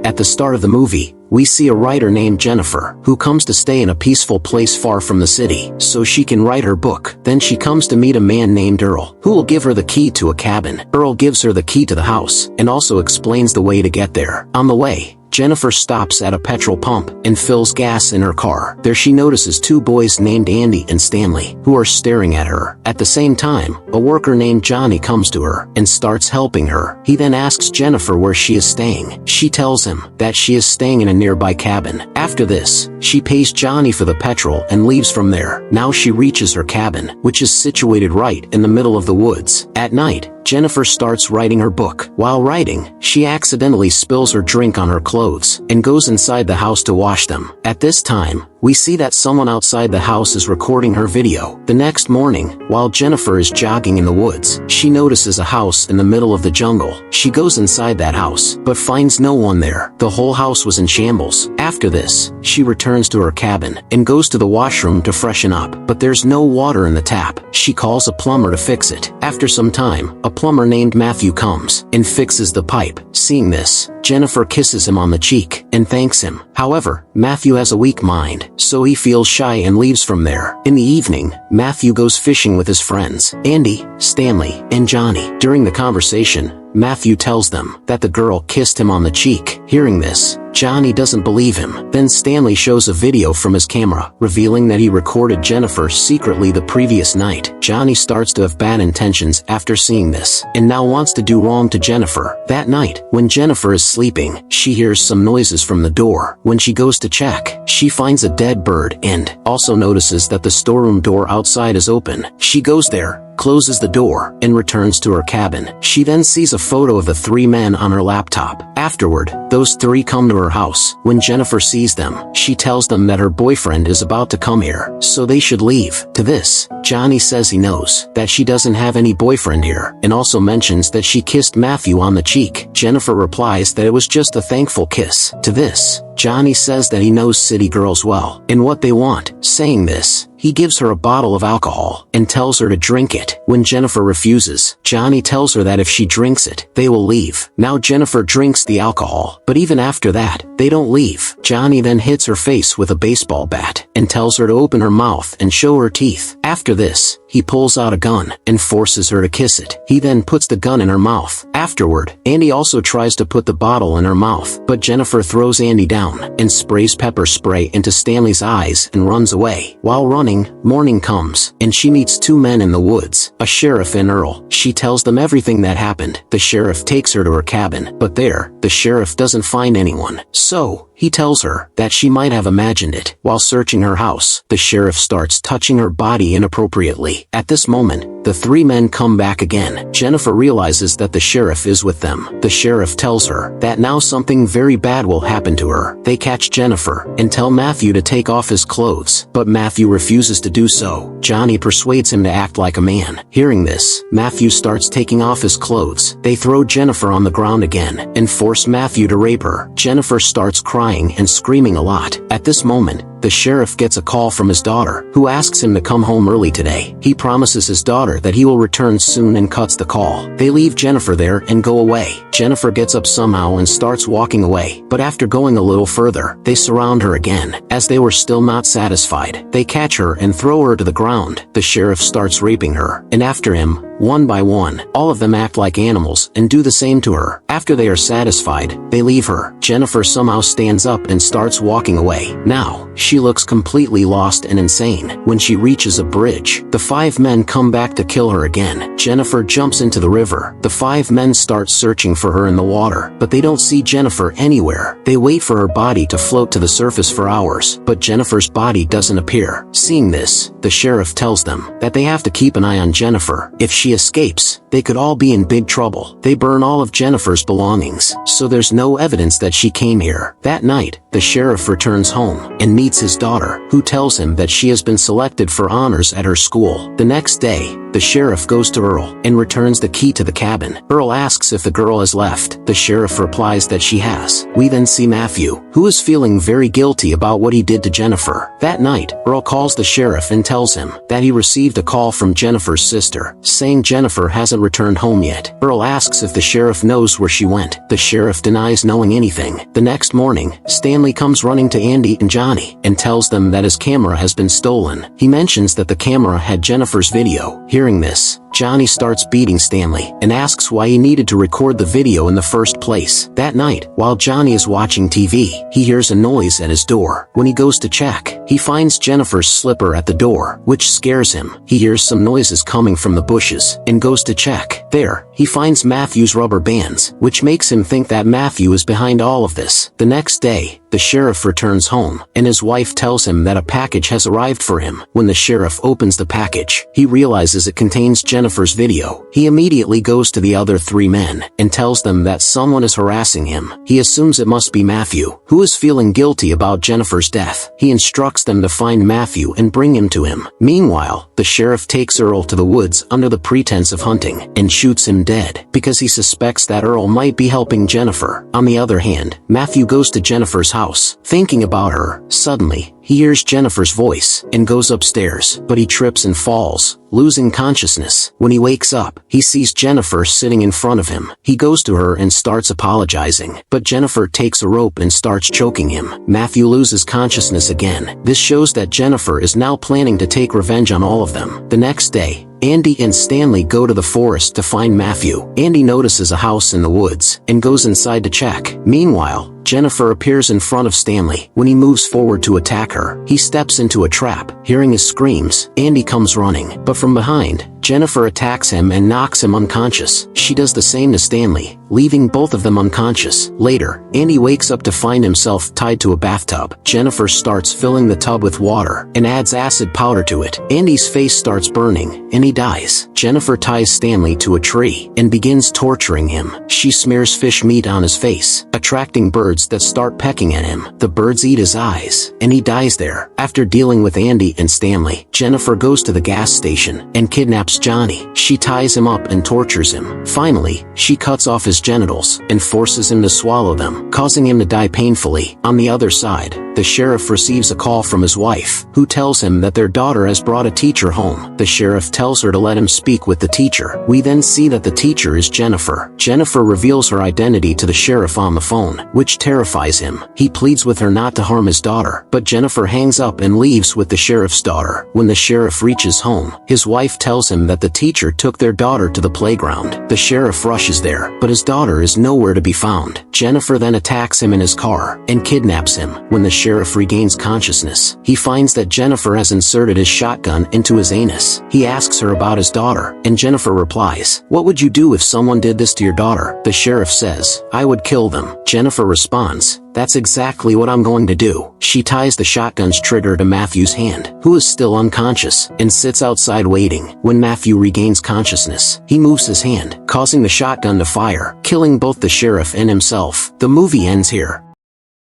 At the start of the movie, we see a writer named Jennifer, who comes to stay in a peaceful place far from the city, so she can write her book. Then she comes to meet a man named Earl, who will give her the key to a cabin. Earl gives her the key to the house, and also explains the way to get there. On the way, Jennifer stops at a petrol pump and fills gas in her car. There she notices two boys named Andy and Stanley, who are staring at her. At the same time, a worker named Johnny comes to her and starts helping her. He then asks Jennifer where she is staying. She tells him that she is staying in a nearby cabin. After this, she pays Johnny for the petrol and leaves from there. Now she reaches her cabin, which is situated right in the middle of the woods. At night, Jennifer starts writing her book. While writing, she accidentally spills her drink on her clothes and goes inside the house to wash them. At this time, we see that someone outside the house is recording her video. The next morning, while Jennifer is jogging in the woods, she notices a house in the middle of the jungle. She goes inside that house, but finds no one there. The whole house was in shambles. After this, she returns to her cabin and goes to the washroom to freshen up, but there's no water in the tap. She calls a plumber to fix it. After some time, a plumber named Matthew comes and fixes the pipe. Seeing this, Jennifer kisses him on the cheek and thanks him. However, Matthew has a weak mind, so he feels shy and leaves from there. In the evening, Matthew goes fishing with his friends, Andy, Stanley, and Johnny. During the conversation, Matthew tells them that the girl kissed him on the cheek. Hearing this, Johnny doesn't believe him. Then Stanley shows a video from his camera, revealing that he recorded Jennifer secretly the previous night. Johnny starts to have bad intentions after seeing this, and now wants to do wrong to Jennifer. That night, when Jennifer is sleeping, she hears some noises from the door. When she goes to check, she finds a dead bird and also notices that the storeroom door outside is open. She goes there, closes the door, and returns to her cabin. She then sees a photo of the three men on her laptop. Afterward, those three come to her house. When Jennifer sees them, she tells them that her boyfriend is about to come here, so they should leave. To this, Johnny says he knows that she doesn't have any boyfriend here, and also mentions that she kissed Matthew on the cheek. Jennifer replies that it was just a thankful kiss. To this, Johnny says that he knows city girls well and what they want. Saying this, he gives her a bottle of alcohol and tells her to drink it. When Jennifer refuses, Johnny tells her that if she drinks it, they will leave. Now Jennifer drinks the alcohol, but even after that, they don't leave. Johnny then hits her face with a baseball bat and tells her to open her mouth and show her teeth. After this, he pulls out a gun and forces her to kiss it. He then puts the gun in her mouth. Afterward, Andy also tries to put the bottle in her mouth, but Jennifer throws Andy down and sprays pepper spray into Stanley's eyes and runs away. While running, morning comes, and she meets two men in the woods, a sheriff and Earl. She tells them everything that happened. The sheriff takes her to her cabin, but there, the sheriff doesn't find anyone. So, he tells her that she might have imagined it. While searching her house, the sheriff starts touching her body inappropriately. At this moment, the three men come back again. Jennifer realizes that the sheriff is with them. The sheriff tells her that now something very bad will happen to her. They catch Jennifer and tell Matthew to take off his clothes, but Matthew refuses to do so. Johnny persuades him to act like a man. Hearing this, Matthew starts taking off his clothes. They throw Jennifer on the ground again and force Matthew to rape her. Jennifer starts crying and screaming a lot. At this moment, the sheriff gets a call from his daughter, who asks him to come home early today. He promises his daughter that he will return soon and cuts the call. They leave Jennifer there and go away. Jennifer gets up somehow and starts walking away, but after going a little further, they surround her again. As they were still not satisfied, they catch her and throw her to the ground. The sheriff starts raping her, and after him, one by one, all of them act like animals and do the same to her. After they are satisfied, they leave her. Jennifer somehow stands up and starts walking away. Now, she looks completely lost and insane. When she reaches a bridge, the five men come back to kill her again. Jennifer jumps into the river. The five men start searching for her in the water, but they don't see Jennifer anywhere. They wait for her body to float to the surface for hours, but Jennifer's body doesn't appear. Seeing this, the sheriff tells them that they have to keep an eye on Jennifer. If she escapes, they could all be in big trouble. They burn all of Jennifer's belongings, so there's no evidence that she came here. That night, the sheriff returns home and meets his daughter, who tells him that she has been selected for honors at her school. The next day, the sheriff goes to Earl and returns the key to the cabin. Earl asks if the girl has left. The sheriff replies that she has. We then see Matthew, who who is feeling very guilty about what he did to Jennifer. That night, Earl calls the sheriff and tells him that he received a call from Jennifer's sister, saying Jennifer hasn't returned home yet. Earl asks if the sheriff knows where she went. The sheriff denies knowing anything. The next morning, Stanley comes running to Andy and Johnny and tells them that his camera has been stolen. He mentions that the camera had Jennifer's video. Hearing this, Johnny starts beating Stanley and asks why he needed to record the video in the first place. That night, while Johnny is watching TV, he hears a noise at his door. When he goes to check, he finds Jennifer's slipper at the door, which scares him. He hears some noises coming from the bushes and goes to check. There, he finds Matthew's rubber bands, which makes him think that Matthew is behind all of this. The next day, the sheriff returns home, and his wife tells him that a package has arrived for him. When the sheriff opens the package, he realizes it contains Jennifer's video. He immediately goes to the other three men and tells them that someone is harassing him. He assumes it must be Matthew, who is feeling guilty about Jennifer's death. He instructs them to find Matthew and bring him to him. Meanwhile, the sheriff takes Earl to the woods under the pretense of hunting and shoots him dead because he suspects that Earl might be helping Jennifer. On the other hand, Matthew goes to Jennifer's house, thinking about her. Suddenly, he hears Jennifer's voice and goes upstairs, but he trips and falls, losing consciousness. When he wakes up, he sees Jennifer sitting in front of him. He goes to her and starts apologizing, but Jennifer takes a rope and starts choking him. Matthew loses consciousness again. This shows that Jennifer is now planning to take revenge on all of them. The next day, Andy and Stanley go to the forest to find Matthew. Andy notices a house in the woods and goes inside to check. Meanwhile, Jennifer appears in front of Stanley. When he moves forward to attack her, he steps into a trap. Hearing his screams, Andy comes running, but from behind, Jennifer attacks him and knocks him unconscious. She does the same to Stanley, leaving both of them unconscious. Later, Andy wakes up to find himself tied to a bathtub. Jennifer starts filling the tub with water and adds acid powder to it. Andy's face starts burning, and he dies. Jennifer ties Stanley to a tree and begins torturing him. She smears fish meat on his face, attracting birds that start pecking at him. The birds eat his eyes, and he dies there. After dealing with Andy and Stanley, Jennifer goes to the gas station and kidnaps Johnny. She ties him up and tortures him. Finally, she cuts off his genitals and forces him to swallow them, causing him to die painfully. On the other side, the sheriff receives a call from his wife, who tells him that their daughter has brought a teacher home. The sheriff tells her to let him speak with the teacher. We then see that the teacher is Jennifer. Jennifer reveals her identity to the sheriff on the phone, which terrifies him. He pleads with her not to harm his daughter, but Jennifer hangs up and leaves with the sheriff's daughter. When the sheriff reaches home, his wife tells him that the teacher took their daughter to the playground. The sheriff rushes there, but his daughter is nowhere to be found. Jennifer then attacks him in his car and kidnaps him. When the sheriff regains consciousness, he finds that Jennifer has inserted his shotgun into his anus. He asks her about his daughter, and Jennifer replies, "What would you do if someone did this to your daughter?" The sheriff says, "I would kill them." Jennifer responds, "That's exactly what I'm going to do." She ties the shotgun's trigger to Matthew's hand, who is still unconscious, and sits outside waiting. When Matthew regains consciousness, he moves his hand, causing the shotgun to fire, killing both the sheriff and himself. The movie ends here.